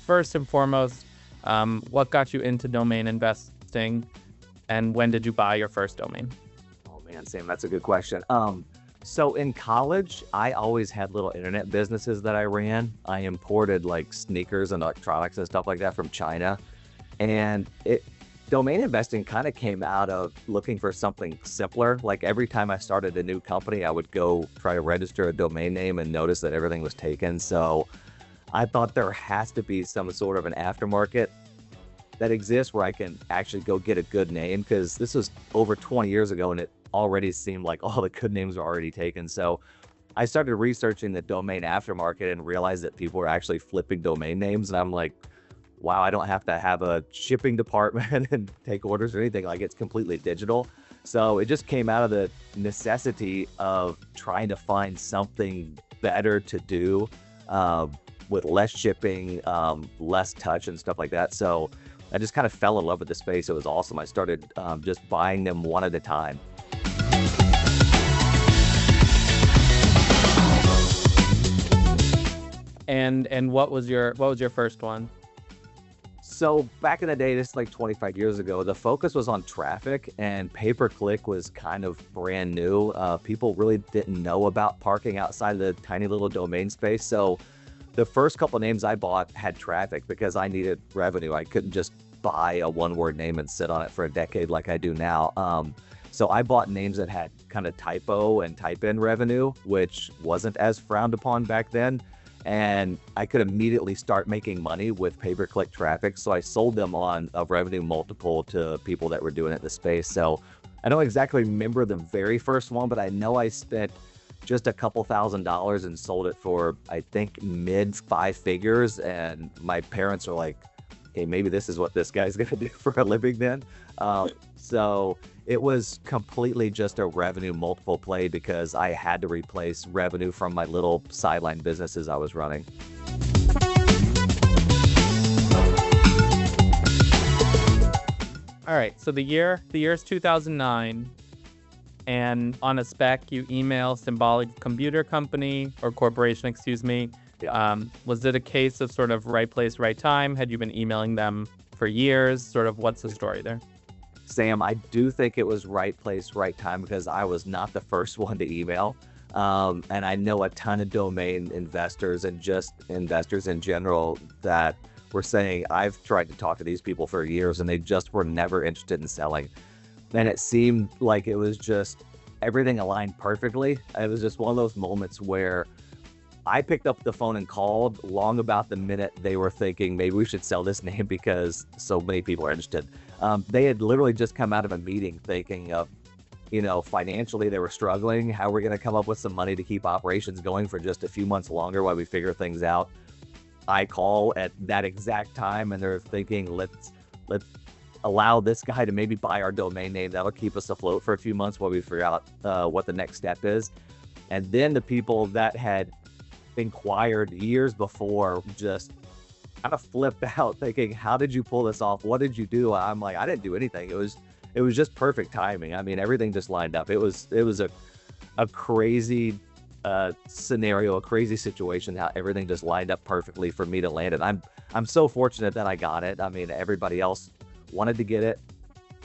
first and foremost, what got you into domain investing, and when did you buy your first domain? Oh man, Sam, that's a good question. So in college, I always had little internet businesses that I ran. I imported like sneakers and electronics and stuff like that from China. And domain investing kind of came out of looking for something simpler. Like every time I started a new company, I would go try to register a domain name and notice that everything was taken. So I thought there has to be some sort of an aftermarket that exists where I can actually go get a good name, because this was over 20 years ago and it already seemed like all the good names were already taken. So I started researching the domain aftermarket and realized that people were actually flipping domain names. And I'm like, wow, I don't have to have a shipping department and take orders or anything. Like, it's completely digital. So it just came out of the necessity of trying to find something better to do, with less shipping, less touch and stuff like that. So I just kind of fell in love with the space. It was awesome. I started just buying them one at a time. And what was your first one? So back in the day, this is like 25 years ago, the focus was on traffic, and pay-per-click was kind of brand new. People really didn't know about parking outside of the tiny little domain space. So the first couple names I bought had traffic because I needed revenue. I couldn't just buy a one-word name and sit on it for a decade like I do now. So I bought names that had kind of typo and type-in revenue, which wasn't as frowned upon back then. And I could immediately start making money with pay-per-click traffic. So I sold them on a revenue multiple to people that were doing it in the space. So I don't exactly remember the very first one, but I know I spent just a couple $1,000s and sold it for, I think, mid 5 figures. And my parents were like, hey, maybe this is what this guy's going to do for a living then. So it was completely just a revenue multiple play because I had to replace revenue from my little sideline businesses I was running. All right, so the year's 2009, and on a spec, you email Symbolic Computer Company or Corporation, excuse me. Yeah. Was it a case of sort of right place, right time? Had you been emailing them for years? Sort of what's the story there? Sam, I do think it was right place, right time because I was not the first one to email. And I know a ton of domain investors and just investors in general that were saying, I've tried to talk to these people for years and they just were never interested in selling. And it seemed like it was just everything aligned perfectly. It was just one of those moments where I picked up the phone and called long about the minute they were thinking maybe we should sell this name because so many people are interested. They had literally just come out of a meeting thinking of, financially they were struggling. How we're going to come up with some money to keep operations going for just a few months longer while we figure things out. I call at that exact time and they're thinking, let's allow this guy to maybe buy our domain name. That'll keep us afloat for a few months while we figure out what the next step is. And then the people that had inquired years before just kind of flipped out thinking, how did you pull this off? What did you do? I'm like, I didn't do anything. It was just perfect timing. I mean, everything just lined up. It was a crazy scenario, a crazy situation, how everything just lined up perfectly for me to land it. I'm so fortunate that I got it. I mean, everybody else wanted to get it.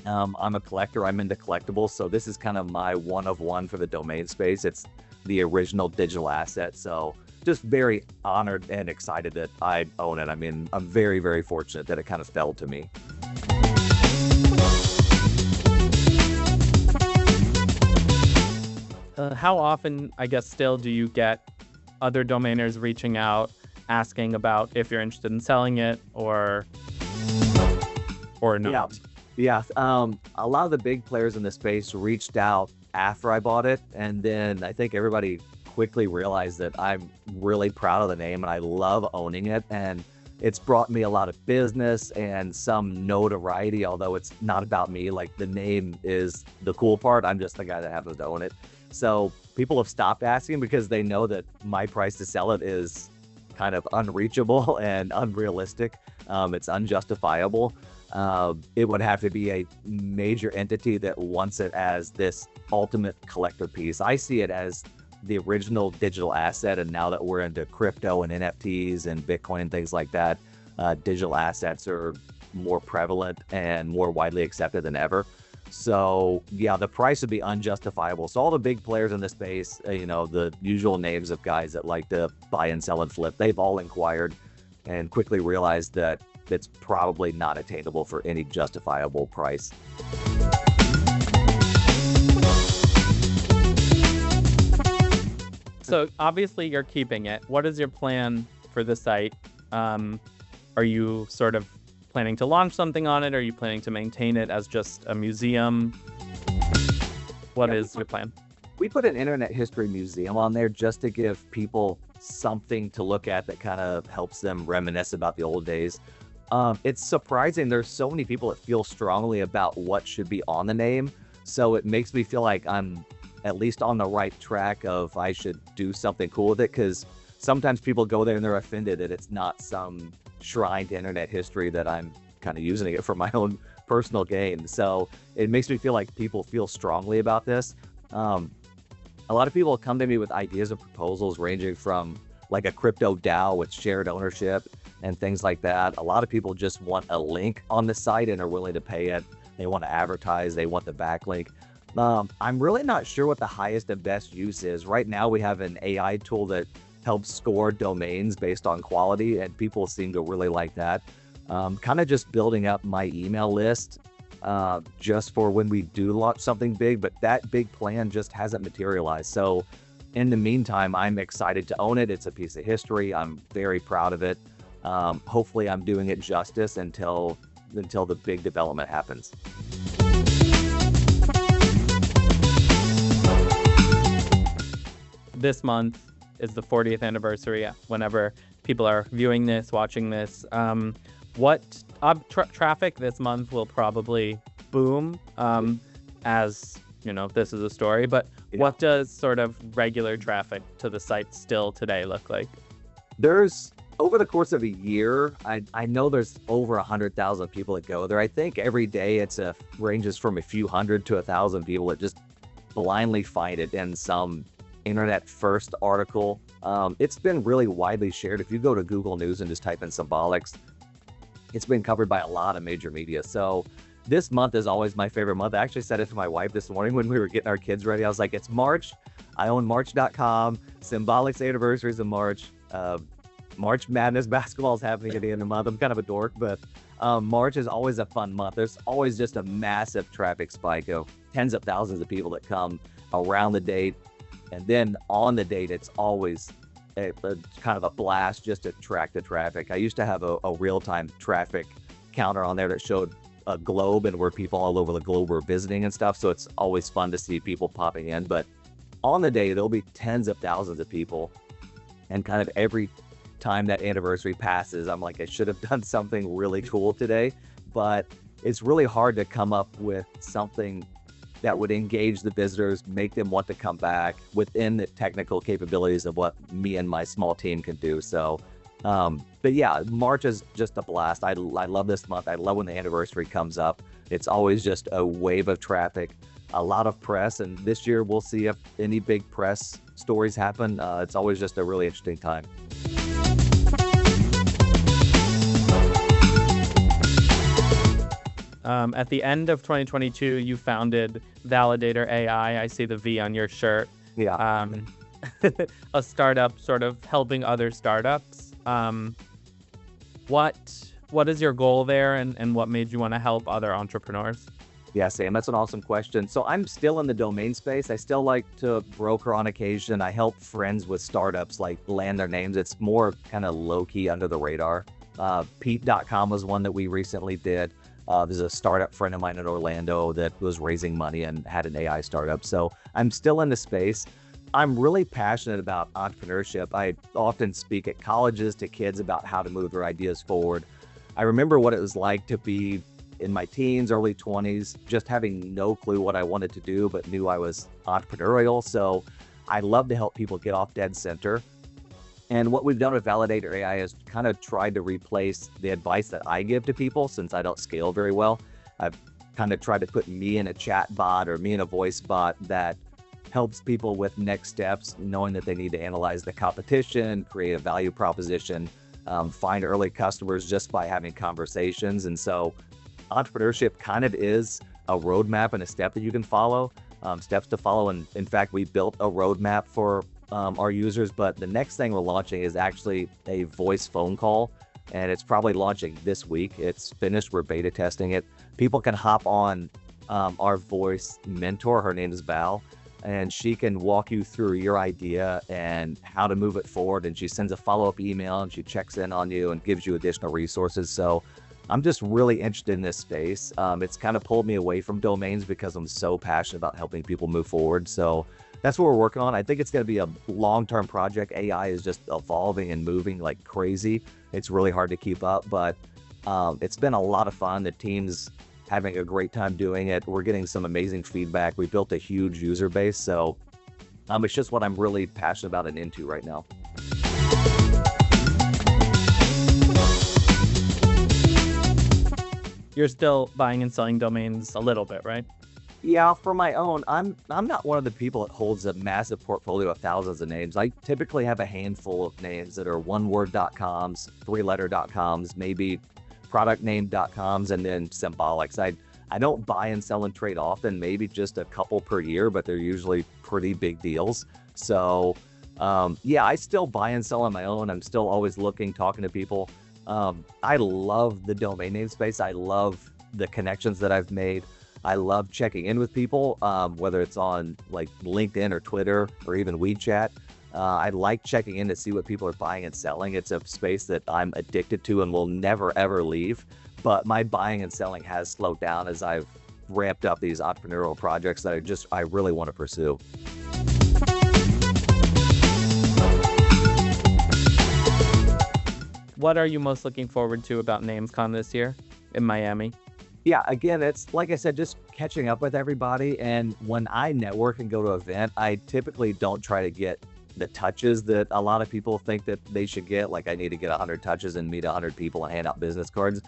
I'm a collector. I'm into collectibles. So this is kind of my one of one for the domain space. It's the original digital asset. So just very honored and excited that I own it. I mean, I'm very, very fortunate that it kind of fell to me. How often, I guess, still do you get other domainers reaching out, asking about if you're interested in selling it or not? Yeah. A lot of the big players in the space reached out after I bought it. And then I think everybody quickly realized that I'm really proud of the name and I love owning it. And it's brought me a lot of business and some notoriety, although it's not about me. Like, the name is the cool part. I'm just the guy that happens to own it. So people have stopped asking because they know that my price to sell it is kind of unreachable and unrealistic. It's unjustifiable. It would have to be a major entity that wants it as this ultimate collector piece. I see it as the original digital asset. And now that we're into crypto and NFTs and Bitcoin and things like that, digital assets are more prevalent and more widely accepted than ever. So yeah, the price would be unjustifiable. So all the big players in the space, the usual names of guys that like to buy and sell and flip, they've all inquired and quickly realized that it's probably not attainable for any justifiable price. So obviously you're keeping it. What is your plan for the site? Are you sort of planning to launch something on it? Are you planning to maintain it as just a museum? What is your plan? We put an internet history museum on there just to give people something to look at that kind of helps them reminisce about the old days. It's surprising there's so many people that feel strongly about what should be on the name. So it makes me feel like I'm at least on the right track of I should do something cool with it, because sometimes people go there and they're offended that it's not some shrine to internet history, that I'm kind of using it for my own personal gain. So it makes me feel like people feel strongly about this. A lot of people come to me with ideas and proposals ranging from like a crypto DAO with shared ownership and things like that. A lot of people just want a link on the site and are willing to pay it. They want to advertise, they want the backlink. I'm really not sure what the highest and best use is. Right now we have an AI tool that helps score domains based on quality, and people seem to really like that. Kind of just building up my email list just for when we do launch something big, but that big plan just hasn't materialized. So in the meantime, I'm excited to own it. It's a piece of history. I'm very proud of it. Hopefully I'm doing it justice until the big development happens. This month is the 40th anniversary. Whenever people are viewing this, watching this, what traffic this month will probably boom, as you know, this is a story, but what does sort of regular traffic to the site still today look like? There's, over the course of a year, I know there's over 100,000 people that go there. I think every day ranges from a few hundred to 1,000 people that just blindly find it in some internet first article. It's been really widely shared. If you go to Google News and just type in symbolics, it's been covered by a lot of major media. So this month is always my favorite month. I actually said it to my wife this morning when we were getting our kids ready. I was like, it's March. I own March.com. Symbolics anniversary is in March. March Madness basketball is happening at the end of the month. I'm kind of a dork, but March is always a fun month. There's always just a massive traffic spike of tens of thousands of people that come around the date. And then on the date, it's always a kind of a blast just to track the traffic. I used to have a real-time traffic counter on there that showed a globe and where people all over the globe were visiting and stuff. So it's always fun to see people popping in. But on the day, there'll be tens of thousands of people. And kind of every time that anniversary passes, I'm like, I should have done something really cool today. But it's really hard to come up with something that would engage the visitors, make them want to come back within the technical capabilities of what me and my small team can do. So, but yeah, March is just a blast. I love this month. I love when the anniversary comes up. It's always just a wave of traffic, a lot of press. And this year we'll see if any big press stories happen. It's always just a really interesting time. At the end of 2022, you founded Validator AI. I see the V on your shirt. Yeah. A startup sort of helping other startups. What is your goal there, and what made you want to help other entrepreneurs? Yeah, Sam, that's an awesome question. So I'm still in the domain space. I still like to broker on occasion. I help friends with startups like land their names. It's more kind of low-key under the radar. Pete.com was one that we recently did. There's a startup friend of mine in Orlando that was raising money and had an AI startup. So I'm still in the space. I'm really passionate about entrepreneurship. I often speak at colleges to kids about how to move their ideas forward. I remember what it was like to be in my teens, early 20s, just having no clue what I wanted to do, but knew I was entrepreneurial. So I love to help people get off dead center. And what we've done with Validator AI is kind of tried to replace the advice that I give to people, since I don't scale very well. I've kind of tried to put me in a chat bot or me in a voice bot that helps people with next steps, knowing that they need to analyze the competition, create a value proposition, find early customers just by having conversations. And so entrepreneurship kind of is a roadmap and a step that you can follow, steps to follow. And in fact, we built a roadmap for our users, but the next thing we're launching is actually a voice phone call, and it's probably launching this week. It's finished. We're beta testing it. People can hop on our voice mentor. Her name is Val, and she can walk you through your idea and how to move it forward. And she sends a follow-up email, and she checks in on you and gives you additional resources. So I'm just really interested in this space. It's kind of pulled me away from domains because I'm so passionate about helping people move forward. So that's what we're working on. I think it's going to be a long-term project. AI is just evolving and moving like crazy. It's really hard to keep up, but it's been a lot of fun. The team's having a great time doing it. We're getting some amazing feedback. We built a huge user base. So it's just what I'm really passionate about and into right now. You're still buying and selling domains a little bit, right? Yeah, for my own, I'm not one of the people that holds a massive portfolio of thousands of names. I typically have a handful of names that are one-word.coms, three-letter.coms, maybe product-name.coms, and then symbolics. I don't buy and sell and trade often, maybe just a couple per year, but they're usually pretty big deals. So yeah, I still buy and sell on my own. I'm still always looking, talking to people. I love the domain name space. I love the connections that I've made. I love checking in with people, whether it's on like LinkedIn or Twitter or even WeChat. I like checking in to see what people are buying and selling. It's a space that I'm addicted to and will never, ever leave. But my buying and selling has slowed down as I've ramped up these entrepreneurial projects that I really want to pursue. What are you most looking forward to about NamesCon this year in Miami? Yeah, again, it's like I said, just catching up with everybody. And when I network and go to an event, I typically don't try to get the touches that a lot of people think that they should get. Like I need to get 100 touches and meet 100 people and hand out business cards.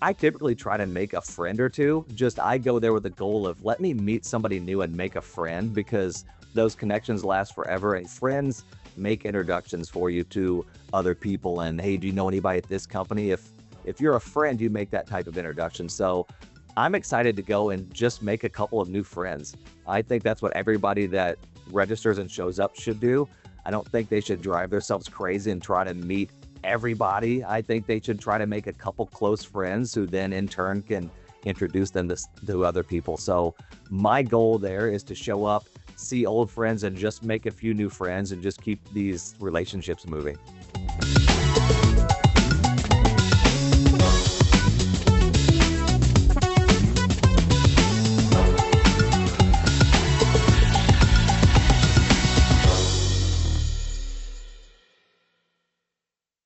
I typically try to make a friend or two. I go there with the goal of let me meet somebody new and make a friend, because those connections last forever, and friends make introductions for you to other people. And hey, do you know anybody at this company? If you're a friend, you make that type of introduction. So I'm excited to go and just make a couple of new friends. I think that's what everybody that registers and shows up should do. I don't think they should drive themselves crazy and try to meet everybody. I think they should try to make a couple close friends who then in turn can introduce them to other people. So my goal there is to show up, see old friends, and just make a few new friends and just keep these relationships moving.